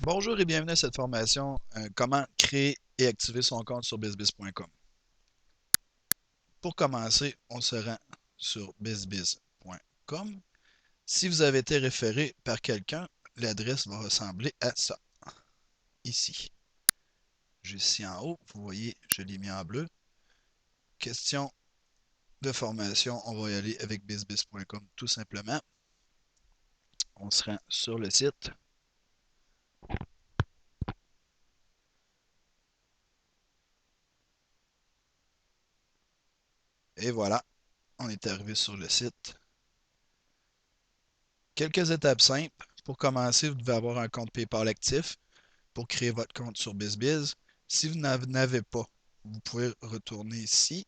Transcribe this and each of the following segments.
Bonjour et bienvenue à cette formation comment créer et activer son compte sur bizbiz.com. Pour commencer, on se rend sur bizbiz.com. Si vous avez été référé par quelqu'un, l'adresse va ressembler à ça, ici. Juste ici en haut, vous voyez, je l'ai mis en bleu. Question de formation, on va y aller avec bizbiz.com tout simplement. On se rend sur le site. Et voilà, on est arrivé sur le site. Quelques étapes simples. Pour commencer, vous devez avoir un compte PayPal actif pour créer votre compte sur BizBiz. Si vous n'en avez pas, vous pouvez retourner ici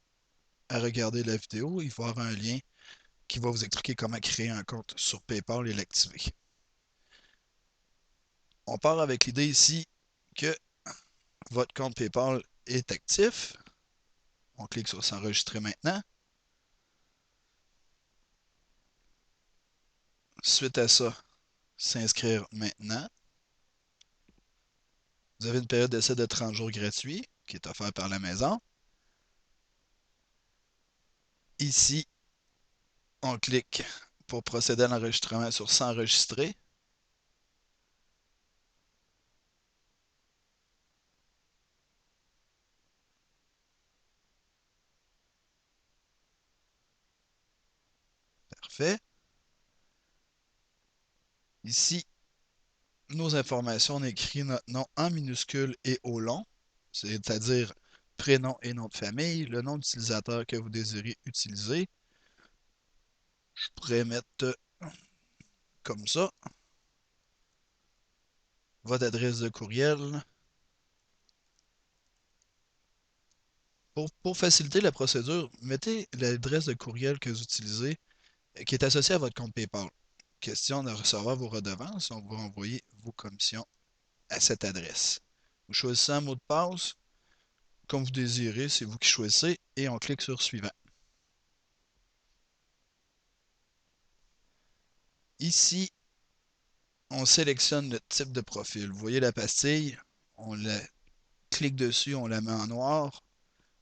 à regarder la vidéo. Il va y avoir un lien qui va vous expliquer comment créer un compte sur PayPal et l'activer. On part avec l'idée ici que votre compte PayPal est actif. On clique sur s'enregistrer maintenant. Suite à ça, s'inscrire maintenant. Vous avez une période d'essai de 30 jours gratuit qui est offerte par la maison. Ici, on clique pour procéder à l'enregistrement sur s'enregistrer. Parfait. Ici, nos informations, on écrit notre nom en minuscule et au long, c'est-à-dire prénom et nom de famille, le nom d'utilisateur que vous désirez utiliser. Je pourrais mettre comme ça, votre adresse de courriel. Pour faciliter la procédure, mettez l'adresse de courriel que vous utilisez qui est associée à votre compte PayPal. Question de recevoir vos redevances, on va envoyer vos commissions à cette adresse. Vous choisissez un mot de passe comme vous désirez, c'est vous qui choisissez et on clique sur suivant. Ici, on sélectionne le type de profil. Vous voyez la pastille, on la clique dessus, on la met en noir,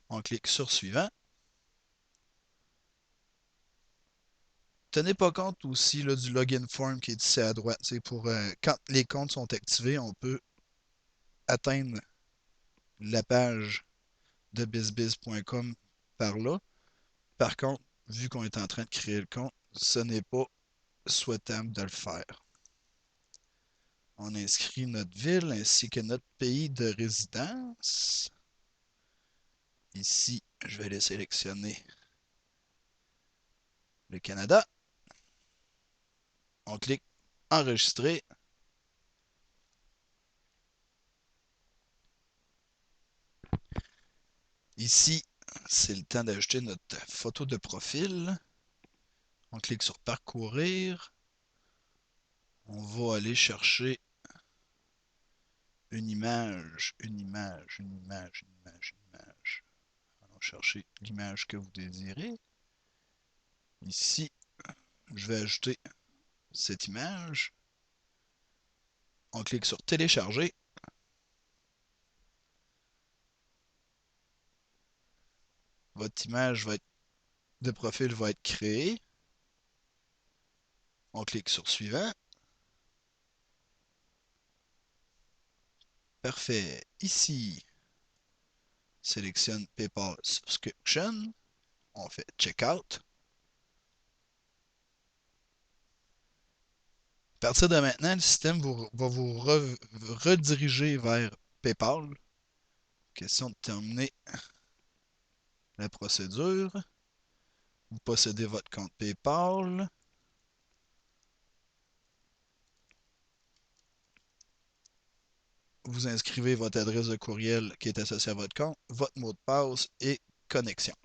on clique sur suivant. Tenez pas compte aussi là, du login form qui est ici à droite. C'est pour quand les comptes sont activés, on peut atteindre la page de bizbiz.com par là. Par contre, vu qu'on est en train de créer le compte, ce n'est pas souhaitable de le faire. On inscrit notre ville ainsi que notre pays de résidence. Ici, je vais les sélectionner le Canada. On clique enregistrer. Ici, c'est le temps d'ajouter notre photo de profil. On clique sur parcourir. On va aller chercher une image, une image, une image, une image, une image. Allons chercher l'image que vous désirez. Ici, je vais ajouter cette image. On clique sur télécharger. Votre image de profil va être créée. On clique sur suivant. Parfait. Ici, sélectionne PayPal Subscription. On fait Checkout. À partir de maintenant, le système va vous rediriger vers PayPal. Question de terminer la procédure. Vous possédez votre compte PayPal. Vous inscrivez votre adresse de courriel qui est associée à votre compte, votre mot de passe et connexion.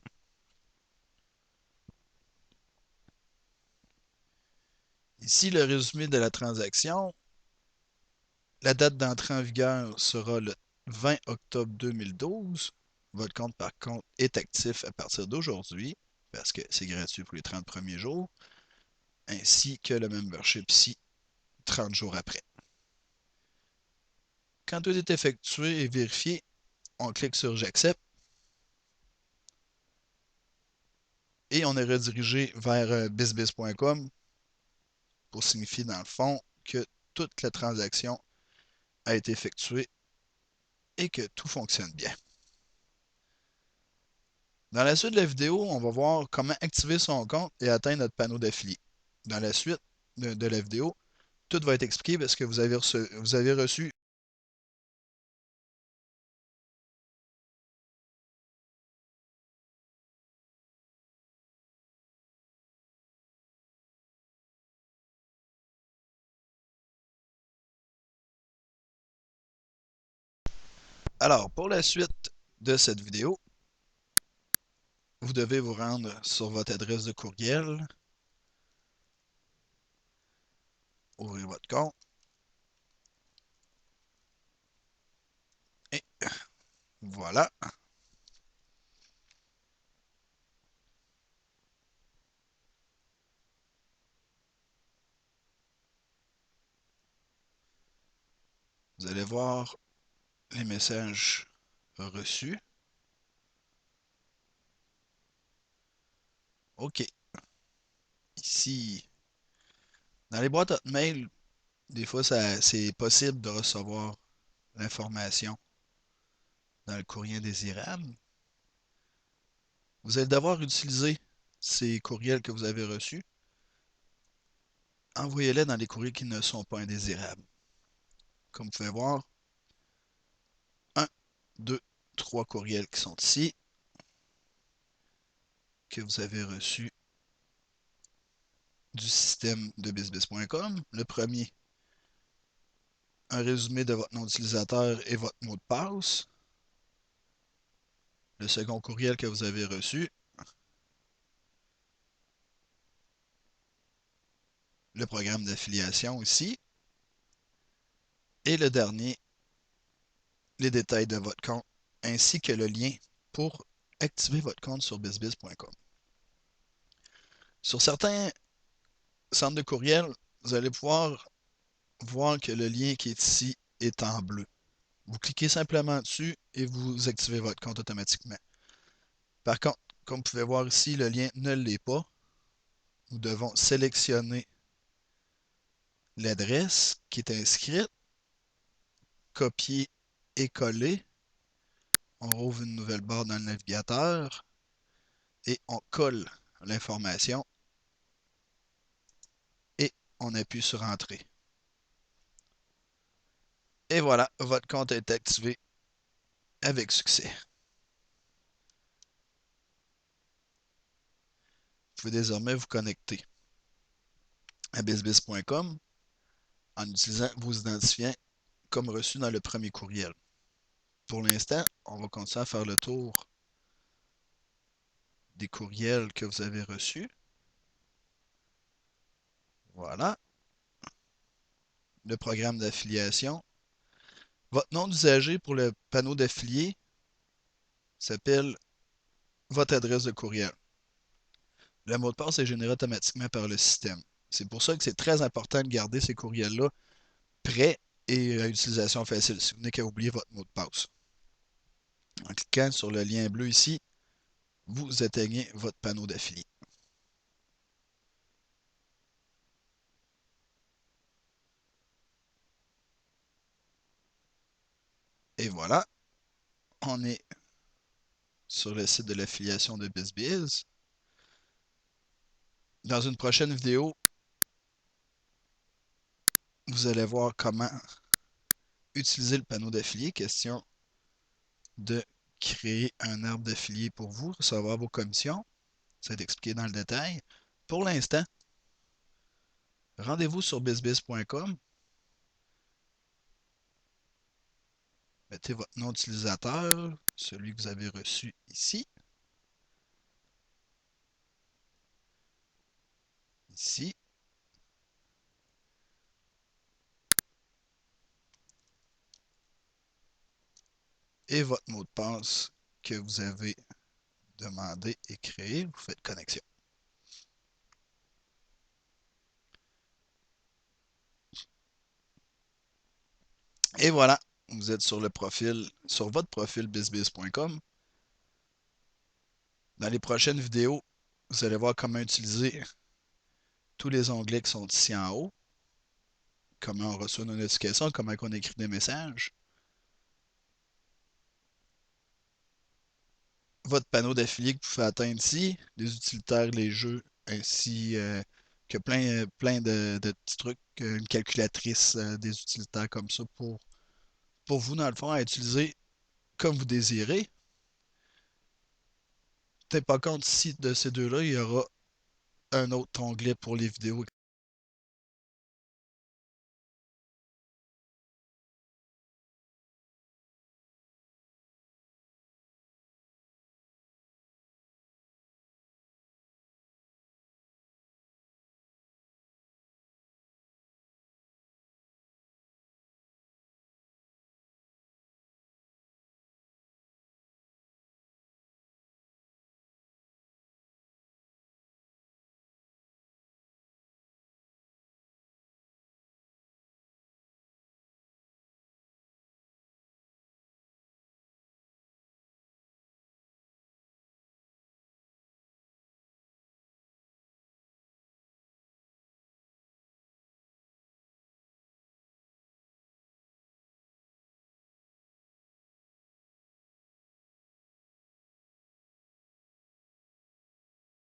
Ici, le résumé de la transaction. La date d'entrée en vigueur sera le 20 octobre 2012. Votre compte, par contre, est actif à partir d'aujourd'hui parce que c'est gratuit pour les 30 premiers jours, ainsi que le membership ici 30 jours après. Quand tout est effectué et vérifié, on clique sur J'accepte et on est redirigé vers bizbiz.com pour signifier dans le fond que toute la transaction a été effectuée et que tout fonctionne bien. Dans la suite de la vidéo, on va voir comment activer son compte et atteindre notre panneau d'affilié. Dans la suite de la vidéo, tout va être expliqué parce que vous avez reçu. Alors, pour la suite de cette vidéo, vous devez vous rendre sur votre adresse de courriel, ouvrir votre compte et voilà. Vous allez voir les messages reçus. OK. Ici, dans les boîtes Hotmail, des fois, c'est possible de recevoir l'information dans le courrier indésirable. Vous allez devoir utiliser ces courriels que vous avez reçus. Envoyez-les dans les courriels qui ne sont pas indésirables. Comme vous pouvez voir, 1, 2, 3 courriels qui sont ici, que vous avez reçus du système de bizbiz.com. Le premier, un résumé de votre nom d'utilisateur et votre mot de passe. Le second courriel que vous avez reçu. Le programme d'affiliation ici. Et le dernier, les détails de votre compte, ainsi que le lien pour activer votre compte sur bizbiz.com. Sur certains centres de courriel, vous allez pouvoir voir que le lien qui est ici est en bleu. Vous cliquez simplement dessus et vous activez votre compte automatiquement. Par contre, comme vous pouvez voir ici, le lien ne l'est pas. Nous devons sélectionner l'adresse qui est inscrite, copier et coller. On rouvre une nouvelle barre dans le navigateur et on colle l'information et on appuie sur Entrée. Et voilà, votre compte est activé avec succès. Vous pouvez désormais vous connecter à bizbiz.com en utilisant vos identifiants comme reçus dans le premier courriel. Pour l'instant, on va continuer à faire le tour des courriels que vous avez reçus. Voilà. Le programme d'affiliation. Votre nom d'usager pour le panneau d'affilié s'appelle votre adresse de courriel. Le mot de passe est généré automatiquement par le système. C'est pour ça que c'est très important de garder ces courriels-là prêts et à utilisation facile. Si vous n'avez qu'à oublier votre mot de passe. En cliquant sur le lien bleu ici, vous atteignez votre panneau d'affilié. Et voilà, on est sur le site de l'affiliation de BizBiz. Dans une prochaine vidéo, vous allez voir comment utiliser le panneau d'affilié. Question de créer un arbre d'affilié pour vous, recevoir vos commissions. Ça va être expliqué dans le détail. Pour l'instant, rendez-vous sur bizbiz.com. Mettez votre nom d'utilisateur, celui que vous avez reçu ici. Ici. Et votre mot de passe que vous avez demandé et créé. Vous faites connexion. Et voilà, vous êtes sur votre profil bizbiz.com. Dans les prochaines vidéos, vous allez voir comment utiliser tous les onglets qui sont ici en haut, comment on reçoit nos notifications, comment on écrit des messages. Votre panneau d'affilié que vous pouvez atteindre ici, les utilitaires, les jeux, ainsi que plein de petits trucs, une calculatrice, des utilitaires comme ça pour vous, dans le fond, à utiliser comme vous désirez. Peut-être pas compte ici de ces deux-là, il y aura un autre onglet pour les vidéos